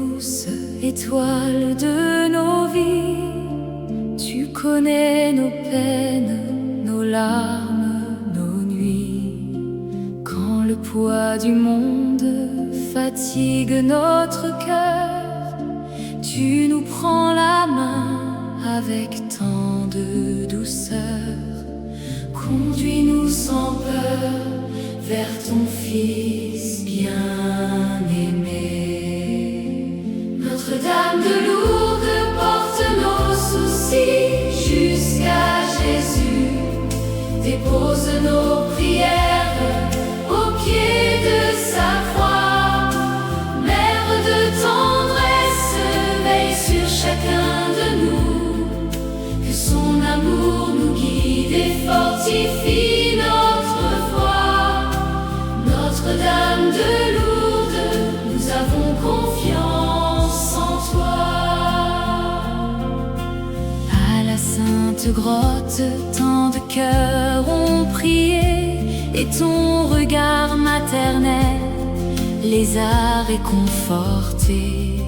douce étoile de nos vies, tu connais nos peines, nos larmes, nos nuits. Quand le poids du monde fatigue notre cœur, tu nous prends la main avec tant de douceur. Conduis-nous sans peur vers ton Fils bien-aimé. Notre-Dame de Lourdes porte nos soucis jusqu'à Jésus. Dépose nos prières au pied de sa croix. Mère de tendresse, veille sur chacun de nous. Que son amour nous guide et fortifie notre foi. Notre-Dame de Lourdes, nous avons confiance en toi. À la sainte grotte, tant de cœurs ont prié, et ton regard maternel les a réconfortés.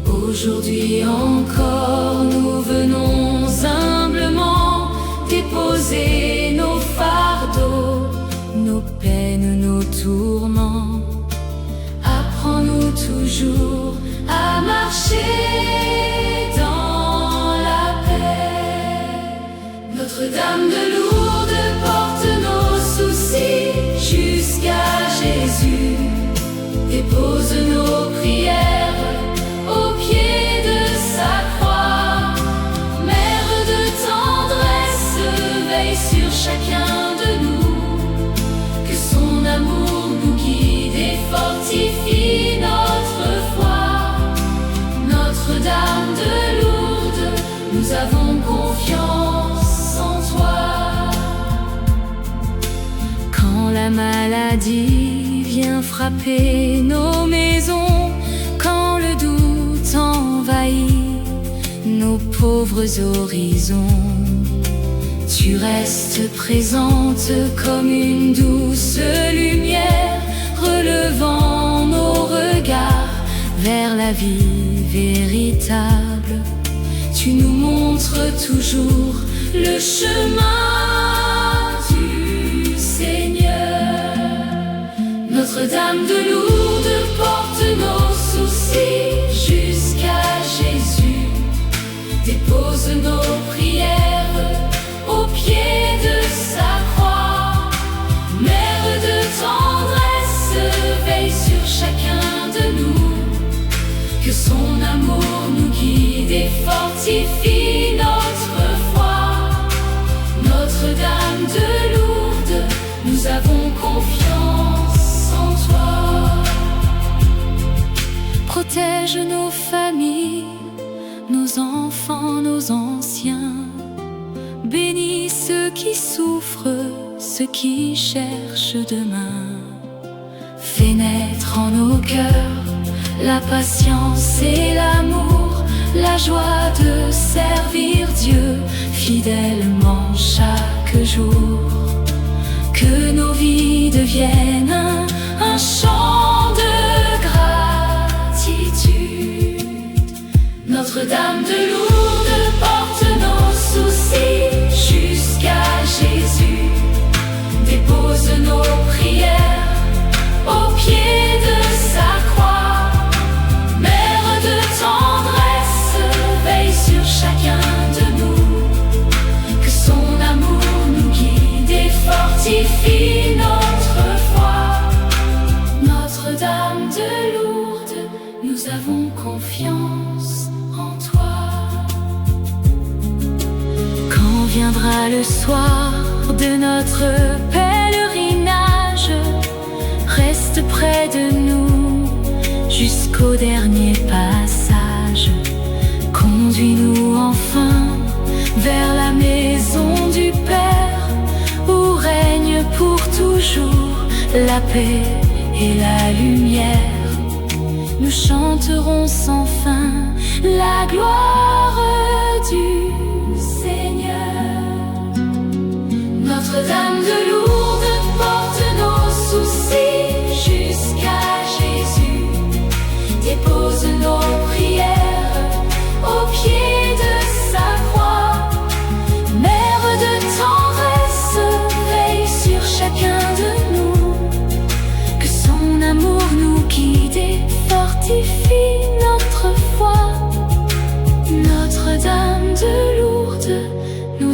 Aujourd'hui encore, nous venons humblement déposer nos fardeaux, nos peines, nos tourments. Apprends-nous toujours à marcher dans la paix. Notre-Dame de Lourdes porte nos soucis jusqu'à Jésus. Dépose nos prières au pied de sa croix. Mère de tendresse, veille sur chacun de nous. Que son amour nous guide et fortifie notre foi. Notre-Dame de Lourdes, nous avons confiance en toi. Quand la maladie vient frapper nos maisons, quand le doute envahit nos pauvres horizons, tu restes présente comme une douce lumière, relevant nos regards vers la vie véritable. Tu nous montres toujours le chemin du Seigneur. Notre-Dame de Lourdes porte nos soucis jusqu'à Jésus. Dépose nos prières au pied de sa croix. Mère de tendresse, veille sur chacun de nous. Que son amour nous guide et fortifie notre foi. Notre-Dame de Lourdes, nous avons confiance en toi. Protège nos familles, nos enfants, nos anciens. Bénis ceux qui souffrent, ceux qui cherchent demain. Fais naître en nos cœurs la patience et l'amour, la joie de servir Dieu fidèlement chaque jour. Que nos vies deviennent un chant de gratitude. Notre-Dame de Lourdes porte nos soucis jusqu'à Jésus. Dépose nos prières au pied de sa croix. Mère de tendresse, veille sur chacun de nous. Que son amour nous guide et fortifie notre foi. Notre-Dame de Lourdes, nous avons confiance en toi. Quand viendra le soir de notre pèlerinage, reste près de nous jusqu'au dernier passage. Conduis-nous enfin vers la maison du Père, où règne pour toujours la paix et la lumière. Nous chanterons sans fin la gloire du Seigneur. Notre-Dame de Lourdes porte nos soucis jusqu'à Jésus. Dépose nos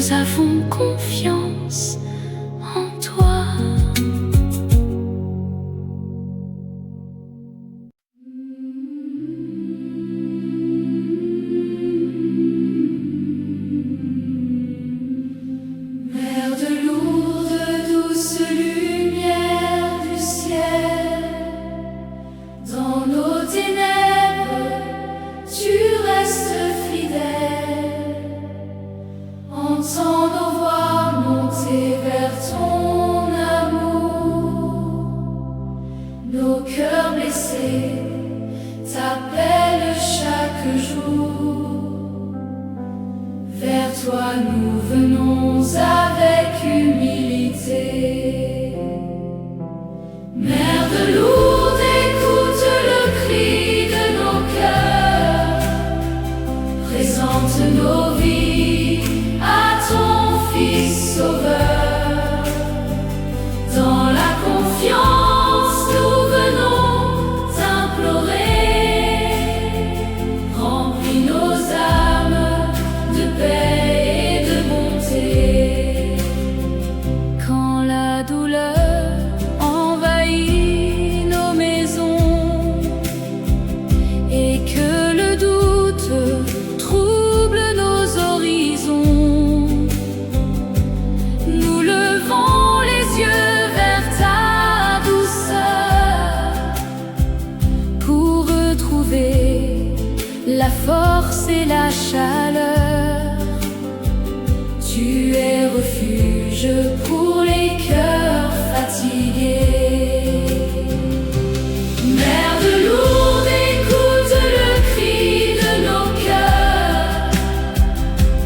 nous avons confiance en toi. Mère de Lourdes, douce lumière du ciel, dans nos ténèbres, tu restes fidèle. Entends nos voix monter vers ton amour. Nos cœurs blessés t'appellent chaque jour. Vers toi nous venons avec humilité. Mère de Lourdes, écoute le cri de nos cœurs. Présente nos vies à ton Fils Sauveur. Dans la confiance, nous venons t'implorer. Remplis nos âmes de paix et de bonté. Quand la douleur envahit nos maisons et que le doute trouble nos horizons, nous levons les yeux vers ta douceur pour retrouver la force et la chaleur. Tu es refuge pour les cœurs fatigués. Mère de Lourdes, écoute le cri de nos cœurs.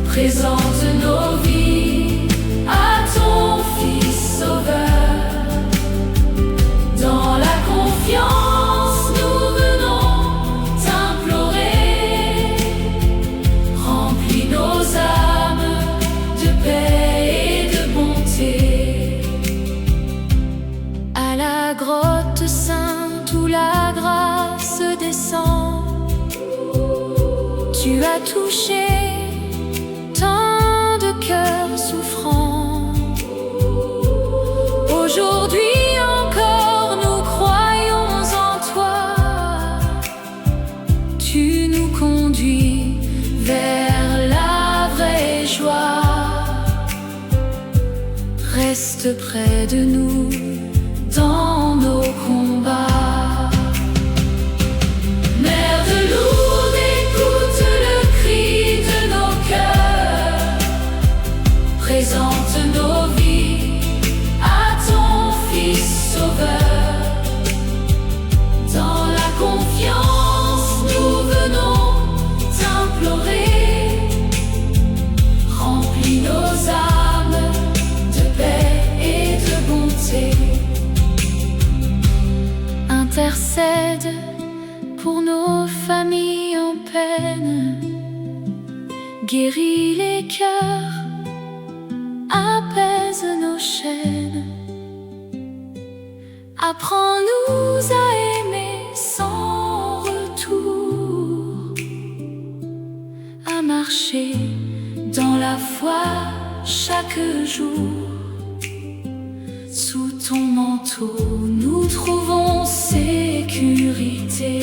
Présente nos vies à ton Fils Sauveur. Dans la confiance, nous venons t'implorer. Remplis nos âmes de paix et de bonté. À la grotte sainte où la grâce descend, tu as touché tant de cœurs souffrants. Aujourd'hui encore nous croyons en toi. Tu nous conduis vers la vraie joie. Reste près de nous dans nos combats. Mère de Lourdes, écoute le cri de nos cœurs. Présente nos vies à ton Fils Sauveur. Dans la confiance, nous venons t'implorer. Remplis nos âmes de paix et de bonté. Intercède pour nos familles en peine. Guéris les cœurs, apaise nos chaînes. Apprends-nous à aimer sans retour, à marcher dans la foi chaque jour. Sous ton manteau, nous trouvons sécurité.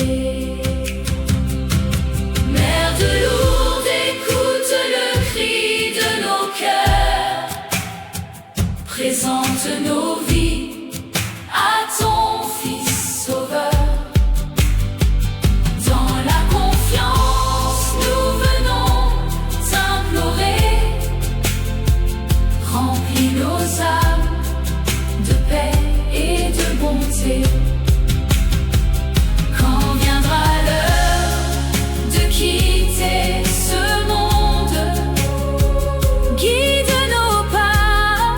Mère de Lourdes, écoute le cri de nos cœurs. Présente nos vies à ton Fils Sauveur. Dans la confiance, nous venons t'implorer. Remplis nos âmes de paix et de bonté. Quand viendra l'heure de quitter ce monde, guide nos pas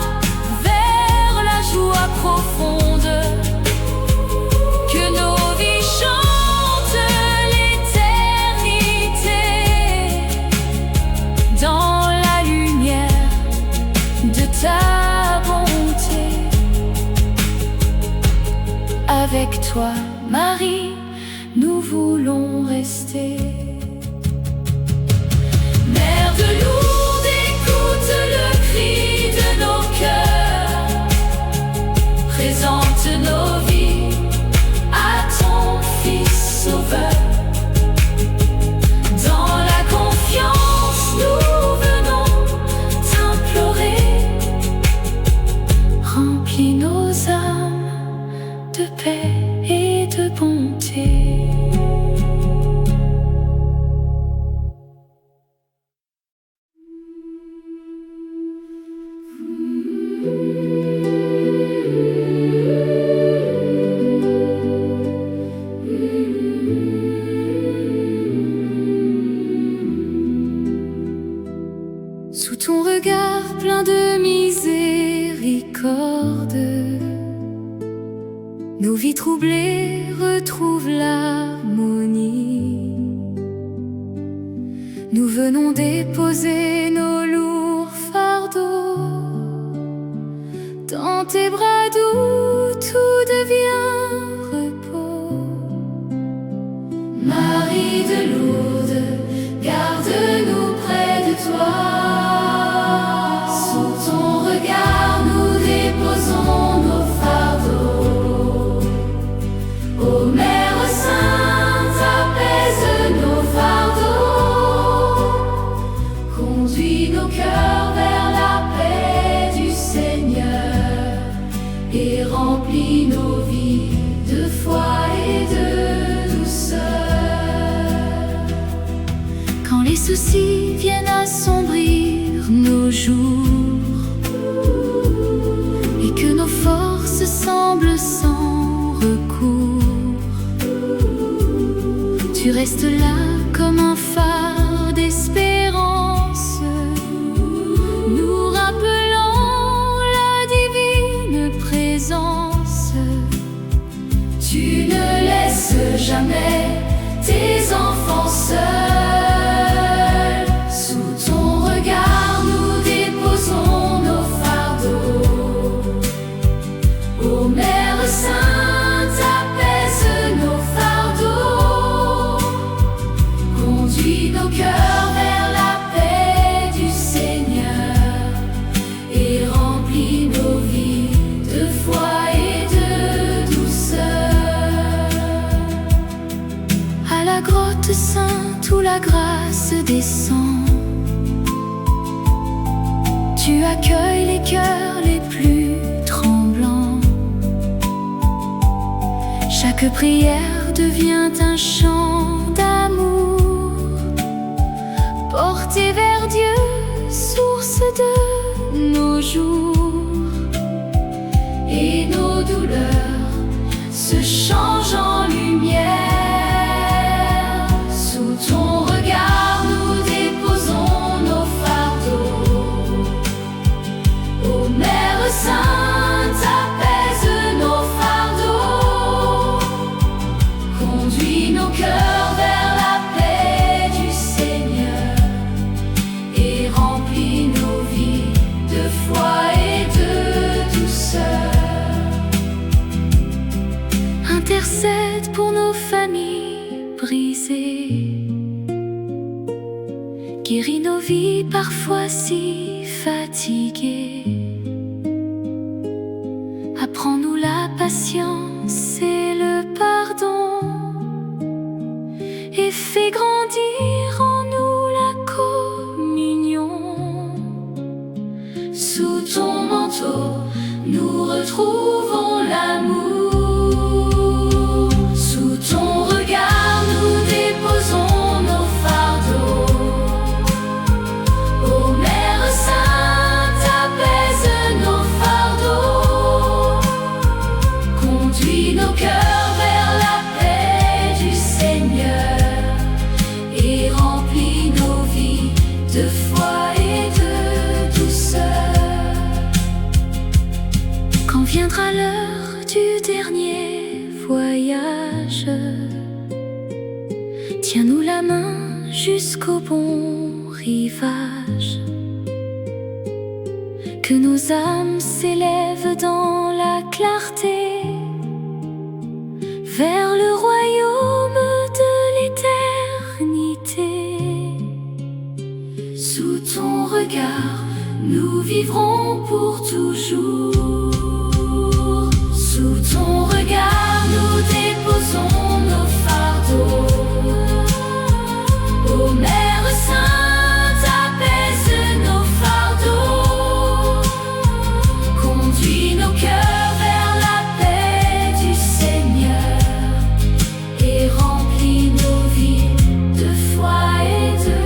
vers la joie profonde. Que nos vies chantent l'éternité dans la lumière de ta bonté. Avec toi, Marie, nous voulons rester. Mère de Lourdes, écoute le miséricorde. Nos vies troublées retrouvent l'harmonie. Nous venons déposer nos lourds fardeaux dans tes bras doux, tout devient repos. Marie de Lourdes, garde-nous près de toi. Sous ton regard, nous déposons nos fardeaux. Ô Mère Sainte, apaise nos fardeaux. Conduis nos cœurs vers la paix du Seigneur et remplis nos vies de foi et de douceur. Quand les soucis viennent assombrir nos jours et que nos forces semblent sans recours, tu restes là comme un phare d'espérance, nous rappelant la divine présence. Tu ne laisses jamais tes enfants seuls. Sous ton regard, nous déposons nos fardeaux. Ô Mère Sainte, apaise nos fardeaux. Conduis nos cœurs vers la paix du Seigneur et remplis nos vies de foi et de douceur. À la grotte sainte où la grâce descend, tu accueilles les cœurs les plus tremblants. Chaque prière devient un chant d'amour, porté vers Dieu, source de nos jours. Et nos douleurs se changent en lumière. Sous ton regard, nous déposons nos fardeaux. Ô Mère Sainte, apaise nos fardeaux. Conduis nos cœurs vers la paix du Seigneur et remplis nos vies de foi et de douceur. Intercède pour nos familles brisées, guéris nos vies parfois si fatiguées. Apprends-nous la patience et le pardon et fais grandir en nous la communion. Sous ton manteau, nous retrouvons l'amour. Sous ton regard, nous déposons nos fardeaux. Ô Mère Sainte, apaise nos fardeaux. Conduis nos cœurs vers la paix du Seigneur et remplis nos vies de foi et de douceur. Quand viendra l'heure du dernier voyage, tiens-nous la main jusqu'au bon rivage. Que nos âmes s'élèvent dans la clarté vers le royaume de l'éternité. Sous ton regard, nous vivrons pour toujours. Sous ton regard, nous déposons nos fardeaux. Ô Mère Sainte, apaise nos fardeaux. Conduis nos cœurs vers la paix du Seigneur et remplis nos vies de foi et de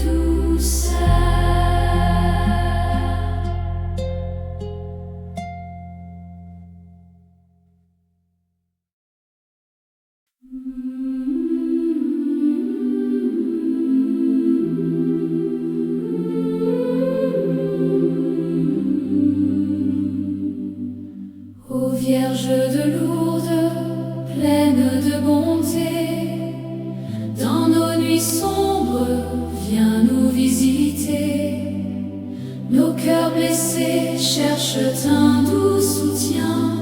douceur. Nos cœurs blessés cherchent un doux soutien,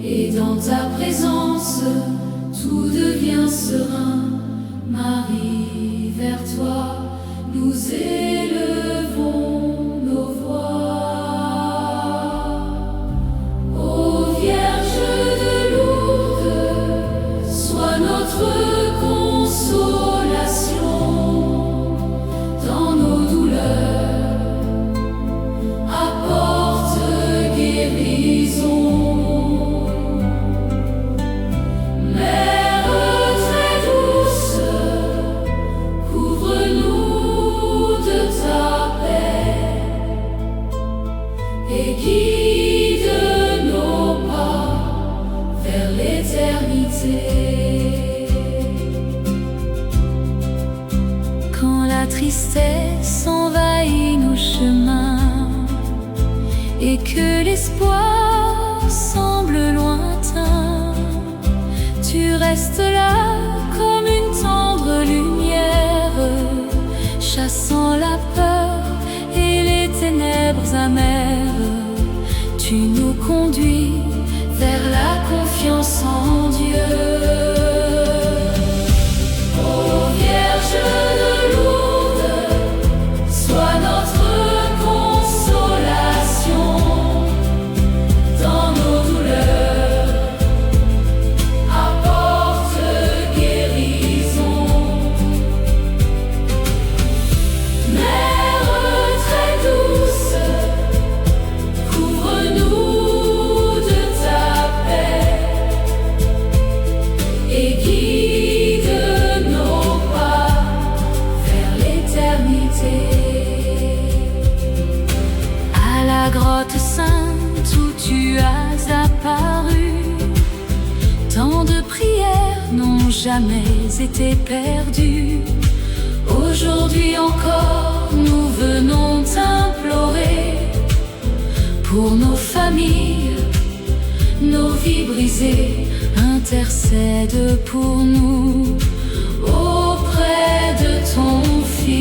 et dans ta présence, tout devient serein. Marie, vers toi, nous élevons nos voix. Ô Vierge de Lourdes, sois notre consolation dans nos douleurs, apporte guérison. Mère très douce, couvre-nous de ta paix et guide nos pas vers l'éternité. Quand la tristesse envahit nos chemins et que l'espoir semble lointain, tu restes là comme une tendre lumière, chassant la peur et les ténèbres amères. Tu nous conduis vers la confiance en Dieu. Ô Vierge de Lourdes, sois notre consolation dans nos douleurs, apporte guérison. Mère très douce, couvre-nous de ta paix et guide nos pas vers l'éternité. À la grotte sainte où tu as apparu, tant de prières n'ont jamais été perdues. Aujourd'hui encore, nous venons t'implorer pour nos familles, nos vies brisées. Intercède pour nous auprès de ton Fils.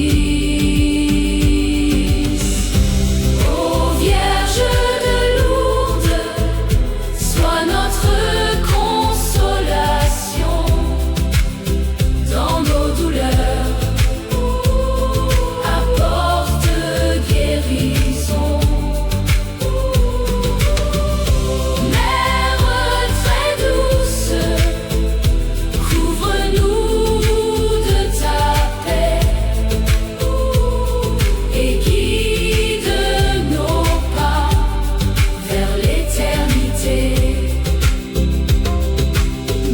Ô Vierge de Lourdes, sois notre consolation dans nos douleurs, apporte guérison. Mère très douce, couvre-nous de ta paix et guide nos pas vers l'éternité.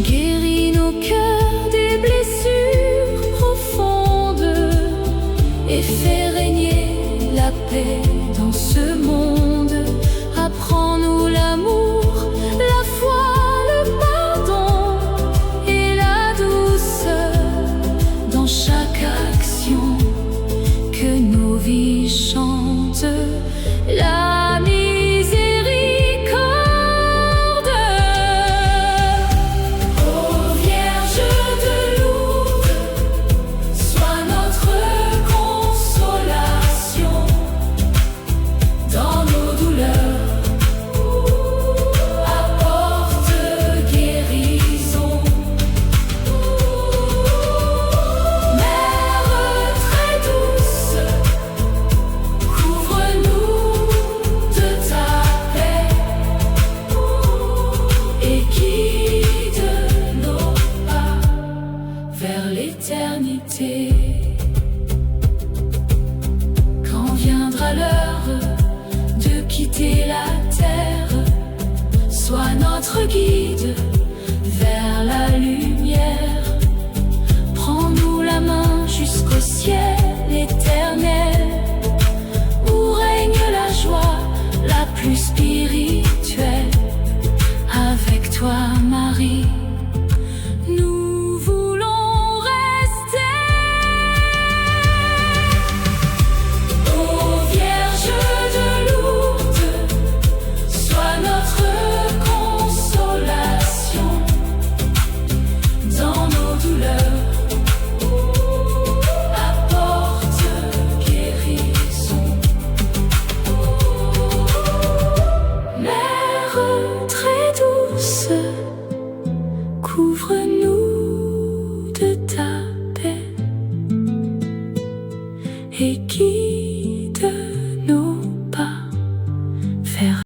Guéris nos cœurs des blessures profondes et fais régner la paix dans ce monde. Apprends-nous l'amour, la foi, le pardon et la douceur dans chaque action. Que nos vies chantent la miséricorde. Ô Vierge de Lourdes, sois notre consolation dans nos douleurs, apporte guérison. Mère très douce, couvre-nous de ta paix et guide nos pas vers l'éternité. Quand viendra l'heure de quitter la terre, sois notre guide